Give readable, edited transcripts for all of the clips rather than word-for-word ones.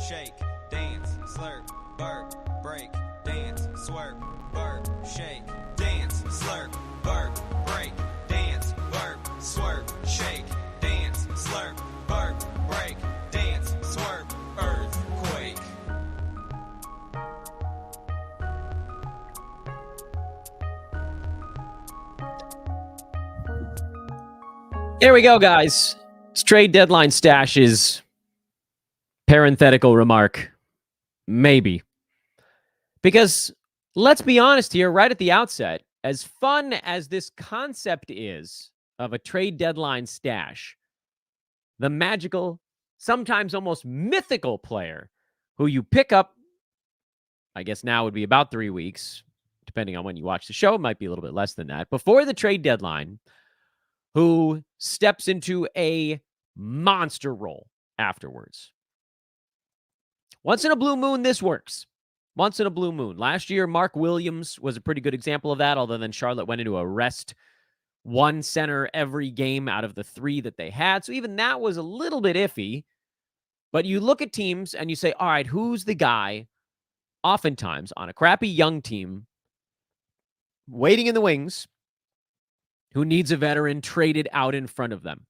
shake, dance, slurp, burp, break, dance, swerp, burp, shake, dance, slurp, burp, break, dance, burp, swerp, shake, dance, slurp, burp, break, dance, swerp, earthquake. Here we go, guys. It's trade deadline stashes. Parenthetical remark. Maybe. Because let's be honest here, right at the outset, as fun as this concept is of a trade deadline stash, the magical, sometimes almost mythical player who you pick up, I guess now would be about 3 weeks, depending on when you watch the show, it might be a little bit less than that, before the trade deadline, who steps into a monster role afterwards. Once in a blue moon, this works. Once in a blue moon. Last year, Mark Williams was a pretty good example of that, although then Charlotte went into a rest one center every game out of the 3 that they had. So even that was a little bit iffy. But you look at teams and you say, all right, who's the guy oftentimes on a crappy young team waiting in the wings who needs a veteran traded out in front of them?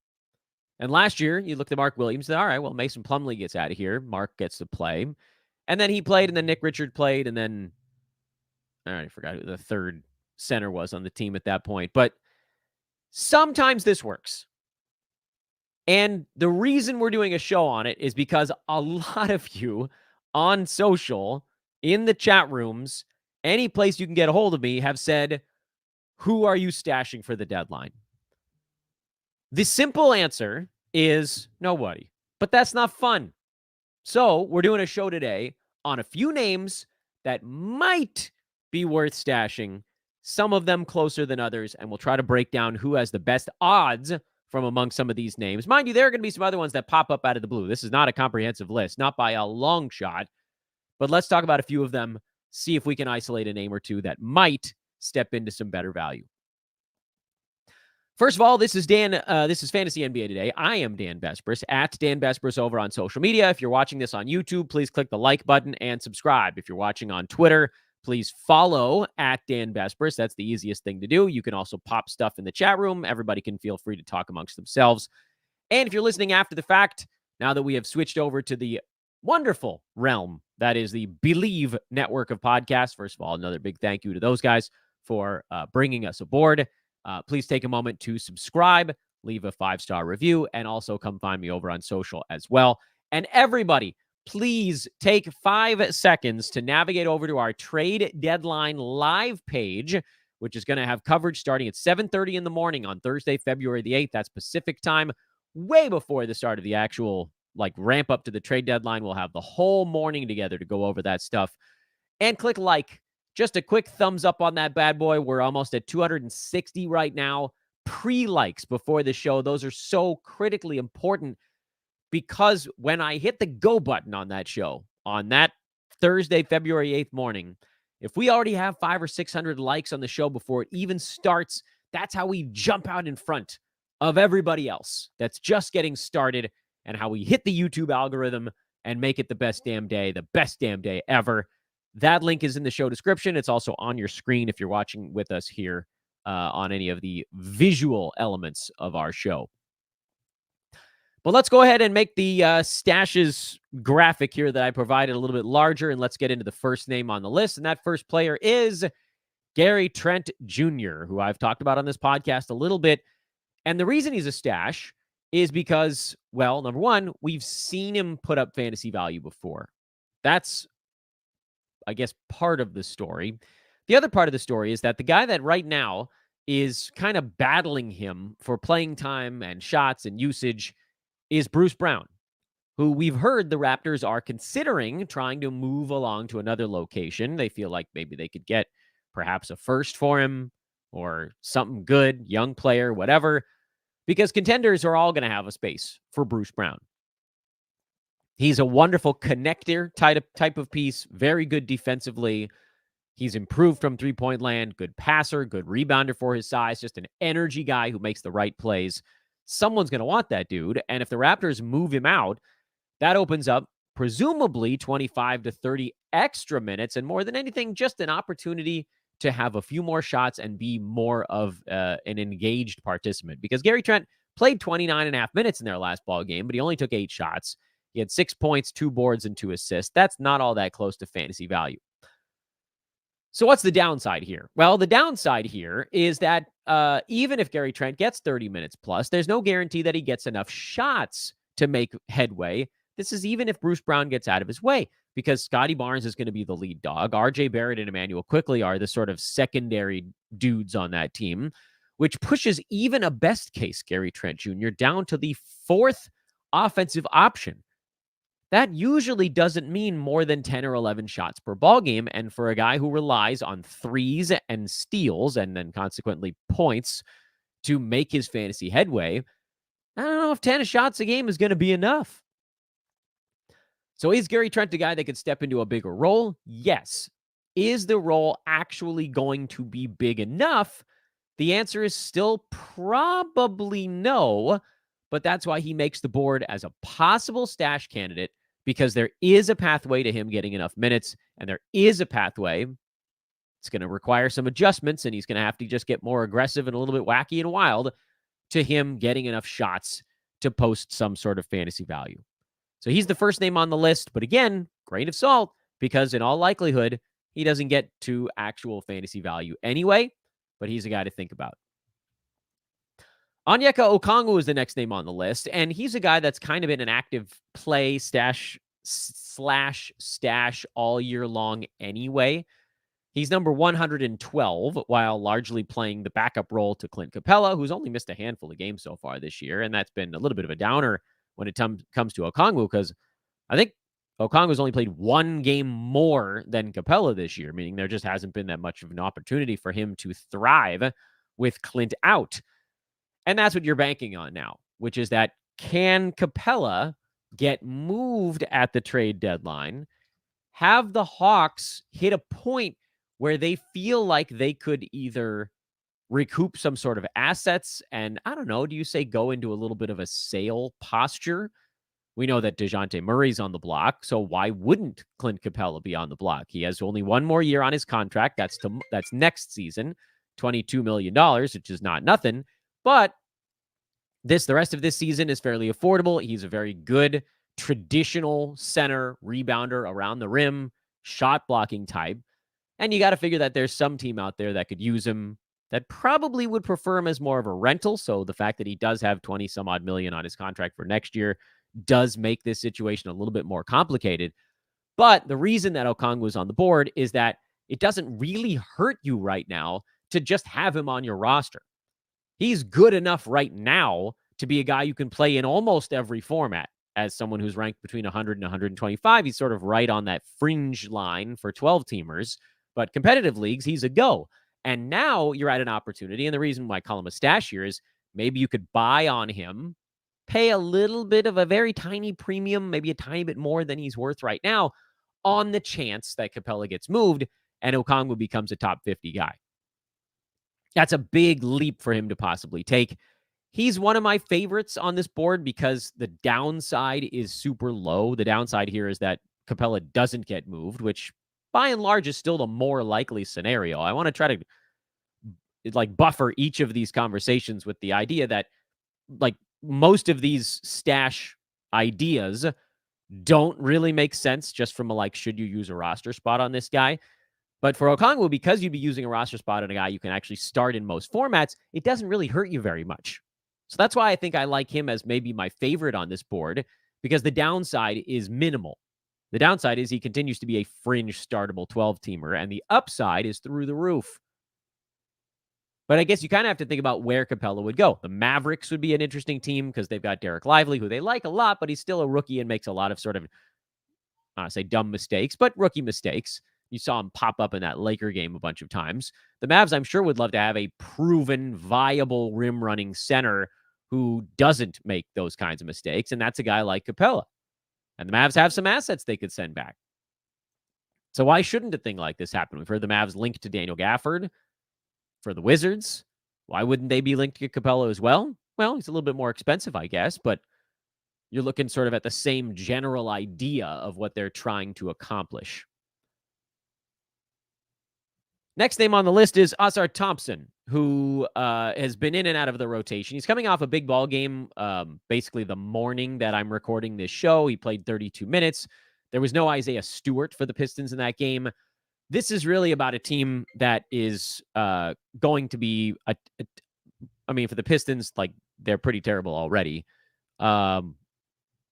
And last year, you looked at Mark Williams, and all right, well, Mason Plumlee gets out of here. Mark gets to play. And then he played, and then Nick Richard played, and then I forgot who the third center was on the team at that point. But sometimes this works. And the reason we're doing a show on it is because a lot of you on social, in the chat rooms, any place you can get a hold of me, have said, who are you stashing for the deadline? The simple answer is nobody. But that's not fun. So we're doing a show today on a few names that might be worth stashing, some of them closer than others, and we'll try to break down who has the best odds from among some of these names. Mind you, there are going to be some other ones that pop up out of the blue. This is not a comprehensive list, not by a long shot, but let's talk about a few of them, see if we can isolate a name or two that might step into some better value. First of all, this is Dan. This is Fantasy NBA Today. I am Dan Besbris, at Dan Besbris over on social media. If you're watching this on YouTube, please click the like button and subscribe. If you're watching on Twitter, please follow at Dan Besbris. That's the easiest thing to do. You can also pop stuff in the chat room. Everybody can feel free to talk amongst themselves. And if you're listening after the fact, now that we have switched over to the wonderful realm that is the Believe network of podcasts, first of all, another big thank you to those guys for bringing us aboard. Please take a moment to subscribe, leave a 5-star review, and also come find me over on social as well. And everybody, please take 5 seconds to navigate over to our trade deadline live page, which is going to have coverage starting at 7:30 in the morning on Thursday, February the 8th. That's Pacific time, way before the start of the actual ramp up to the trade deadline. We'll have the whole morning together to go over that stuff. And click like. Just a quick thumbs up on that bad boy. We're almost at 260 right now. Pre-likes before the show. Those are so critically important because when I hit the go button on that show, on that Thursday, February 8th morning, if we already have 500 or 600 likes on the show before it even starts, that's how we jump out in front of everybody else that's just getting started and how we hit the YouTube algorithm and make it the best damn day ever. That link is in the show description. It's also on your screen if you're watching with us here on any of the visual elements of our show. But let's go ahead and make the stashes graphic here that I provided a little bit larger, and let's get into the first name on the list. And that first player is Gary Trent Jr., who I've talked about on this podcast a little bit. And the reason he's a stash is because, well, number one, we've seen him put up fantasy value before. That's, I guess, part of the story. The other part of the story is that the guy that right now is kind of battling him for playing time and shots and usage is Bruce Brown, who we've heard the Raptors are considering trying to move along to another location. They feel like maybe they could get perhaps a first for him or something good, young player, whatever, because contenders are all going to have a space for Bruce Brown. He's a wonderful connector type of piece, very good defensively. He's improved from three-point land, good passer, good rebounder for his size, just an energy guy who makes the right plays. Someone's going to want that dude, and if the Raptors move him out, that opens up presumably 25 to 30 extra minutes, and more than anything, just an opportunity to have a few more shots and be more of an engaged participant. Because Gary Trent played 29.5 minutes in their last ball game, but he only took 8 shots. He had 6 points, 2 boards, and 2 assists. That's not all that close to fantasy value. So what's the downside here? Well, the downside here is that even if Gary Trent gets 30 minutes plus, there's no guarantee that he gets enough shots to make headway. This is even if Bruce Brown gets out of his way, because Scotty Barnes is going to be the lead dog. RJ Barrett and Emmanuel Quickley are the sort of secondary dudes on that team, which pushes even a best case Gary Trent Jr. down to the 4th offensive option. That usually doesn't mean more than 10 or 11 shots per ball game. And for a guy who relies on threes and steals and then consequently points to make his fantasy headway, I don't know if 10 shots a game is going to be enough. So is Gary Trent a guy that could step into a bigger role? Yes. Is the role actually going to be big enough? The answer is still probably no, but that's why he makes the board as a possible stash candidate, because there is a pathway to him getting enough minutes, and there is a pathway. It's going to require some adjustments, and he's going to have to just get more aggressive and a little bit wacky and wild to him getting enough shots to post some sort of fantasy value. So he's the first name on the list, but again, grain of salt, because in all likelihood, he doesn't get to actual fantasy value anyway, but he's a guy to think about. Onyeka Okongwu is the next name on the list, and he's a guy that's kind of been an active play stash all year long anyway. He's number 112, while largely playing the backup role to Clint Capella, who's only missed a handful of games so far this year, and that's been a little bit of a downer when it comes to Okongwu, because I think Okongwu's only played 1 game more than Capella this year, meaning there just hasn't been that much of an opportunity for him to thrive with Clint out. And that's what you're banking on now, which is that can Capella get moved at the trade deadline, have the Hawks hit a point where they feel like they could either recoup some sort of assets and, I don't know, do you say go into a little bit of a sale posture? We know that DeJounte Murray's on the block, so why wouldn't Clint Capella be on the block? He has only 1 more year on his contract. That's next season, $22 million, which is not nothing. But the rest of this season is fairly affordable. He's a very good traditional center rebounder around the rim, shot blocking type. And you got to figure that there's some team out there that could use him that probably would prefer him as more of a rental. So the fact that he does have 20 some odd million on his contract for next year does make this situation a little bit more complicated. But the reason that Okongwu is on the board is that it doesn't really hurt you right now to just have him on your roster. He's good enough right now to be a guy you can play in almost every format. As someone who's ranked between 100 and 125, he's sort of right on that fringe line for 12-teamers. But competitive leagues, he's a go. And now you're at an opportunity. And the reason why I call him a stash here is maybe you could buy on him, pay a little bit of a very tiny premium, maybe a tiny bit more than he's worth right now, on the chance that Capella gets moved and Okongwu becomes a top 50 guy. That's a big leap for him to possibly take. He's one of my favorites on this board because the downside is super low. The downside here is that Capella doesn't get moved, which by and large is still the more likely scenario. I want to try to buffer each of these conversations with the idea that most of these stash ideas don't really make sense just from should you use a roster spot on this guy? But for Okongwu, because you'd be using a roster spot on a guy you can actually start in most formats, it doesn't really hurt you very much. So that's why I think I like him as maybe my favorite on this board, because the downside is minimal. The downside is he continues to be a fringe startable 12-teamer, and the upside is through the roof. But I guess you kind of have to think about where Capella would go. The Mavericks would be an interesting team because they've got Derek Lively, who they like a lot, but he's still a rookie and makes a lot of sort of, I don't want to say dumb mistakes, but rookie mistakes. You saw him pop up in that Laker game a bunch of times. The Mavs, I'm sure, would love to have a proven, viable rim-running center who doesn't make those kinds of mistakes, and that's a guy like Capella. And the Mavs have some assets they could send back. So why shouldn't a thing like this happen? We've heard the Mavs linked to Daniel Gafford for the Wizards. Why wouldn't they be linked to Capella as well? Well, he's a little bit more expensive, I guess, but you're looking sort of at the same general idea of what they're trying to accomplish. Next name on the list is Ausar Thompson, who has been in and out of the rotation. He's coming off a big ball game, basically the morning that I'm recording this show. He played 32 minutes. There was no Isaiah Stewart for the Pistons in that game. This is really about a team that is going to be, I mean, for the Pistons, like, they're pretty terrible already. But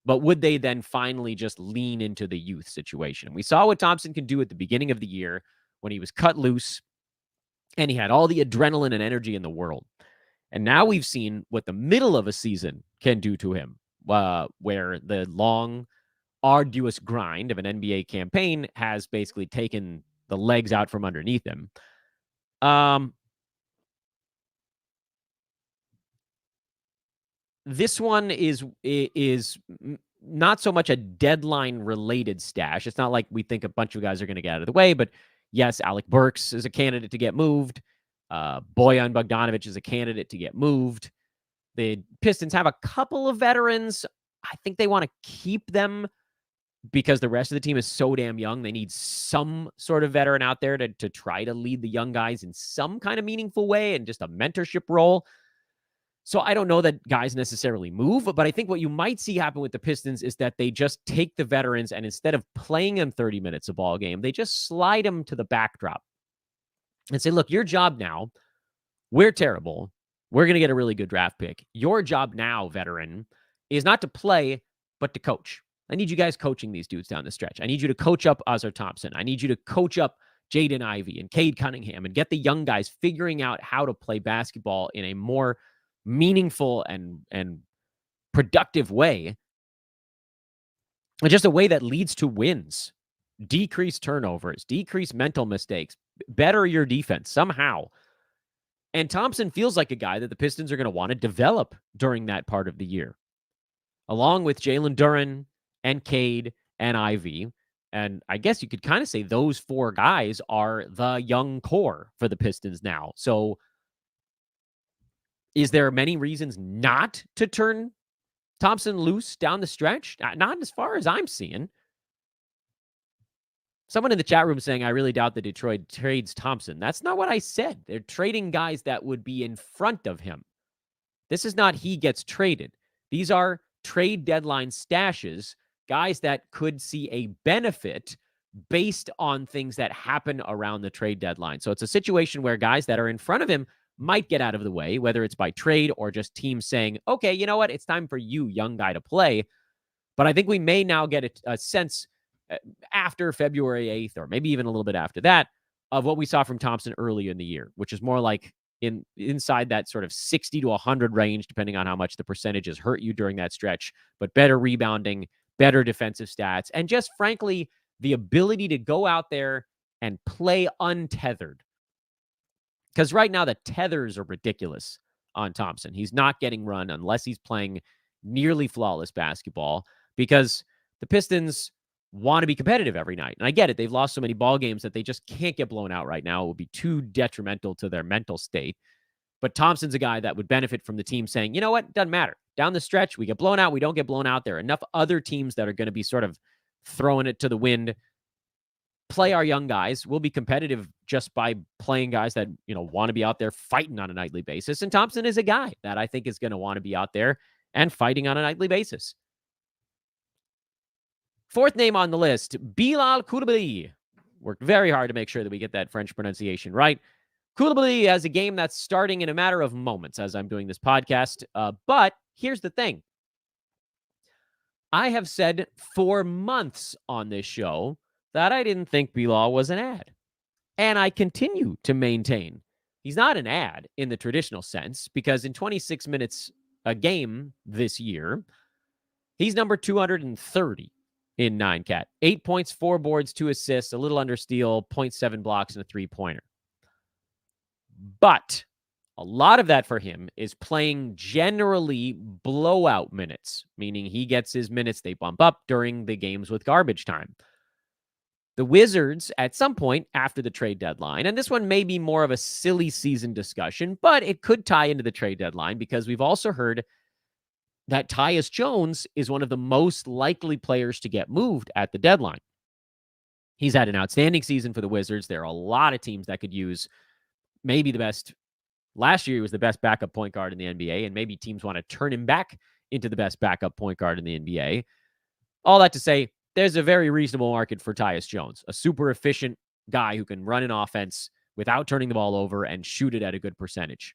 would they then finally just lean into the youth situation? We saw what Thompson could do at the beginning of the year when he was cut loose and he had all the adrenaline and energy in the world. And now we've seen what the middle of a season can do to him, where the long, arduous grind of an NBA campaign has basically taken the legs out from underneath him. This one is not so much a deadline-related stash. It's not like we think a bunch of guys are going to get out of the way, but yes, Alec Burks is a candidate to get moved. Bojan Bogdanovic is a candidate to get moved. The Pistons have a couple of veterans. I think they want to keep them because the rest of the team is so damn young. They need some sort of veteran out there to try to lead the young guys in some kind of meaningful way and just a mentorship role. So I don't know that guys necessarily move, but I think what you might see happen with the Pistons is that they just take the veterans and instead of playing them 30 minutes a ball game, they just slide them to the backdrop and say, look, your job now, we're terrible. We're going to get a really good draft pick. Your job now, veteran, is not to play, but to coach. I need you guys coaching these dudes down the stretch. I need you to coach up Ausar Thompson. I need you to coach up Jaden Ivey and Cade Cunningham and get the young guys figuring out how to play basketball in a more meaningful and productive way. And just a way that leads to wins, decrease turnovers, decrease mental mistakes, better your defense somehow. And Thompson feels like a guy that the Pistons are going to want to develop during that part of the year, along with Jalen Duren and Cade and Ivy. And I guess you could kind of say those four guys are the young core for the Pistons now. So is there many reasons not to turn Thompson loose down the stretch? Not as far as I'm seeing. Someone in the chat room saying, I really doubt that Detroit trades Thompson. That's not what I said. They're trading guys that would be in front of him. This is not he gets traded. These are trade deadline stashes, guys that could see a benefit based on things that happen around the trade deadline. So it's a situation where guys that are in front of him might get out of the way, whether it's by trade or just teams saying, okay, you know what? It's time for you, young guy, to play. But I think we may now get a sense after February 8th, or maybe even a little bit after that, of what we saw from Thompson early in the year, which is more like inside that sort of 60 to 100 range, depending on how much the percentages hurt you during that stretch, but better rebounding, better defensive stats, and just frankly, the ability to go out there and play untethered. Because right now, the tethers are ridiculous on Thompson. He's not getting run unless he's playing nearly flawless basketball because the Pistons want to be competitive every night. And I get it. They've lost so many ball games that they just can't get blown out right now. It would be too detrimental to their mental state. But Thompson's a guy that would benefit from the team saying, you know what? Doesn't matter. Down the stretch, we get blown out. We don't get blown out. There are enough other teams that are going to be sort of throwing it to the wind. Play our young guys. We'll be competitive just by playing guys that, want to be out there fighting on a nightly basis. And Thompson is a guy that I think is going to want to be out there and fighting on a nightly basis. Fourth name on the list, Bilal Coulibaly. Worked very hard to make sure that we get that French pronunciation right. Coulibaly has a game that's starting in a matter of moments as I'm doing this podcast. But here's the thing. I have said for months on this show that I didn't think Bilal was an ad. And I continue to maintain he's not an ad in the traditional sense because in 26 minutes a game this year, he's number 230 in 9-cat. 8 points, 4 boards, 2 assists, a little under steal, 0.7 blocks, and a 3-pointer. But a lot of that for him is playing generally blowout minutes, meaning he gets his minutes, they bump up during the games with garbage time. The Wizards, at some point after the trade deadline, and this one may be more of a silly season discussion, but it could tie into the trade deadline because we've also heard that Tyus Jones is one of the most likely players to get moved at the deadline. He's had an outstanding season for the Wizards. There are a lot of teams that could use maybe the best. Last year, he was the best backup point guard in the NBA, and maybe teams want to turn him back into the best backup point guard in the NBA. All that to say, there's a very reasonable market for Tyus Jones, a super efficient guy who can run an offense without turning the ball over and shoot it at a good percentage.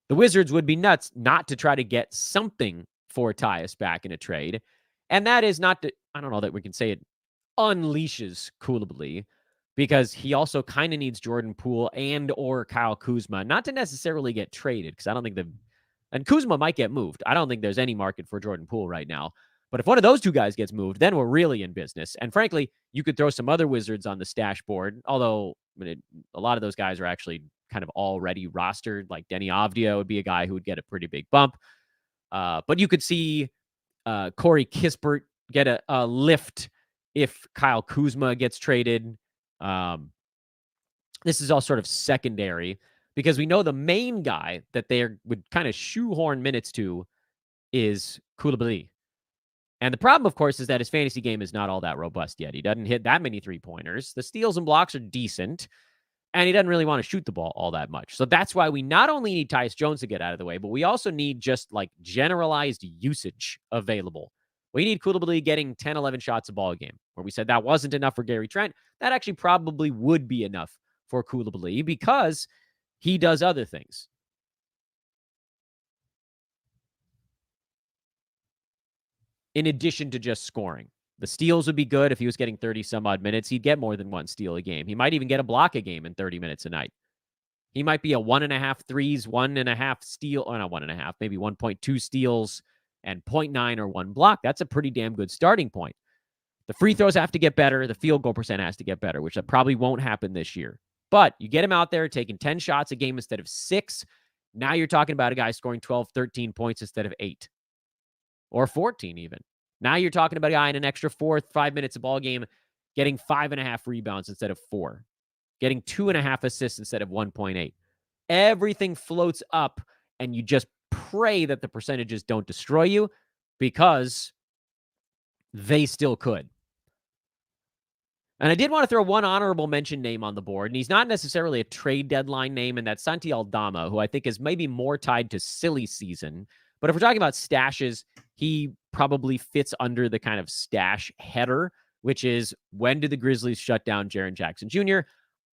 The Wizards would be nuts not to try to get something for Tyus back in a trade. And that is not to, I don't know that we can say it unleashes Coulibaly, because he also kind of needs Jordan Poole and or Kyle Kuzma, not to necessarily get traded, because I don't think and Kuzma might get moved. I don't think there's any market for Jordan Poole right now. But if one of those two guys gets moved, then we're really in business. And frankly, you could throw some other Wizards on the stash board, although a lot of those guys are actually kind of already rostered. Like Denny Avdia would be a guy who would get a pretty big bump. But you could see Corey Kispert get a lift if Kyle Kuzma gets traded. This is all sort of secondary because we know the main guy that they would kind of shoehorn minutes to is Coulibaly. And the problem, of course, is that his fantasy game is not all that robust yet. He doesn't hit that many three-pointers. The steals and blocks are decent, and he doesn't really want to shoot the ball all that much. So that's why we not only need Tyus Jones to get out of the way, but we also need just like generalized usage available. We need Coulibaly getting 10, 11 shots a ball game, where we said that wasn't enough for Gary Trent. That actually probably would be enough for Coulibaly because he does other things. In addition to just scoring. The steals would be good if he was getting 30 some odd minutes. He'd get more than one steal a game. He might even get a block a game in 30 minutes a night. He might be a 1.5 threes, 1.5 steal, or not 1.5, maybe 1.2 steals and 0.9 or 1 block. That's a pretty damn good starting point. The free throws have to get better. The field goal percent has to get better, which probably won't happen this year. But you get him out there taking 10 shots a game instead of 6. Now you're talking about a guy scoring 12, 13 points instead of 8. Or 14 even. Now you're talking about a guy in an extra 5 minutes a ball game getting 5.5 rebounds instead of 4, getting 2.5 assists instead of 1.8. Everything floats up, and you just pray that the percentages don't destroy you because they still could. And I did want to throw one honorable mention name on the board, and he's not necessarily a trade deadline name, and that's Santi Aldama, who I think is maybe more tied to silly season. But if we're talking about stashes, he probably fits under the kind of stash header, which is when do the Grizzlies shut down Jaren Jackson Jr.?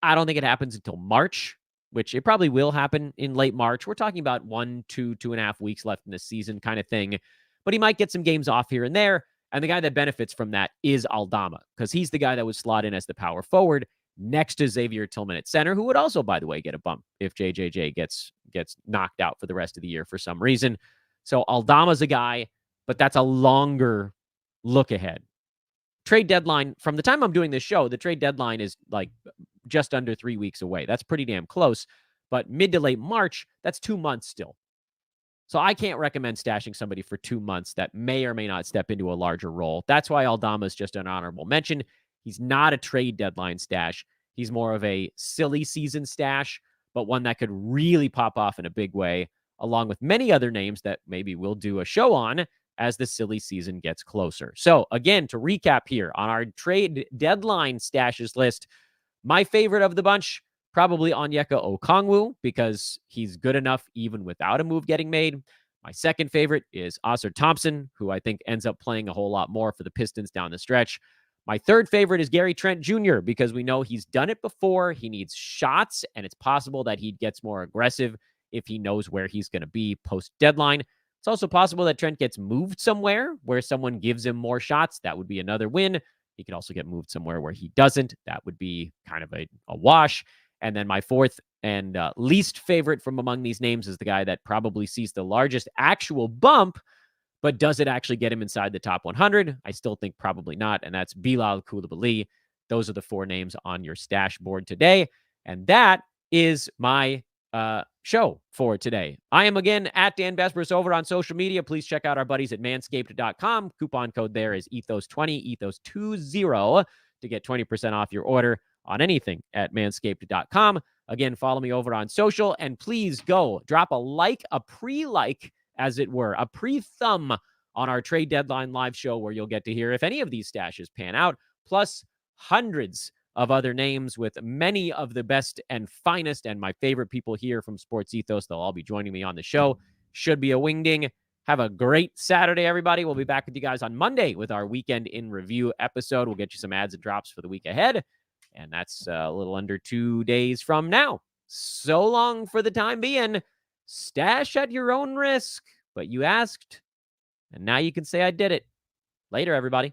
I don't think it happens until March, which it probably will happen in late March. We're talking about 2.5 weeks left in the season kind of thing. But he might get some games off here and there. And the guy that benefits from that is Aldama, because he's the guy that would slot in as the power forward next to Xavier Tillman at center, who would also, by the way, get a bump if JJJ gets knocked out for the rest of the year for some reason. So Aldama's a guy, but that's a longer look ahead. Trade deadline, from the time I'm doing this show, the trade deadline is like just under 3 weeks away. That's pretty damn close. But mid to late March, that's 2 months still. So I can't recommend stashing somebody for 2 months that may or may not step into a larger role. That's why Aldama is just an honorable mention. He's not a trade deadline stash. He's more of a silly season stash, but one that could really pop off in a big way, along with many other names that maybe we'll do a show on as the silly season gets closer. So again, to recap here on our trade deadline stashes list, my favorite of the bunch, probably Onyeka Okongwu, because he's good enough even without a move getting made. My second favorite is Ausar Thompson, who I think ends up playing a whole lot more for the Pistons down the stretch. My third favorite is Gary Trent Jr., because we know he's done it before. He needs shots, and it's possible that he gets more aggressive if he knows where he's going to be post-deadline. It's also possible that Trent gets moved somewhere where someone gives him more shots. That would be another win. He could also get moved somewhere where he doesn't. That would be kind of a wash. And then my fourth and least favorite from among these names is the guy that probably sees the largest actual bump, but does it actually get him inside the top 100? I still think probably not, and that's Bilal Coulibaly. Those are the 4 names on your stash board today, and that is my show for today. I am again at Dan Besbris over on social media. Please check out our buddies at manscaped.com. Coupon code there is Ethos20, Ethos20 to get 20% off your order on anything at manscaped.com. Again, follow me over on social, and please go drop a like, a pre-like as it were, a pre-thumb on our trade deadline live show where you'll get to hear if any of these stashes pan out, plus hundreds of other names with many of the best and finest and my favorite people here from Sports Ethos. They'll all be joining me on the show. Should be a wingding. Have a great Saturday, everybody. We'll be back with you guys on Monday with our Weekend in Review episode. We'll get you some ads and drops for the week ahead. And that's a little under 2 days from now. So long for the time being. Stash at your own risk. But you asked, and now you can say I did it. Later, everybody.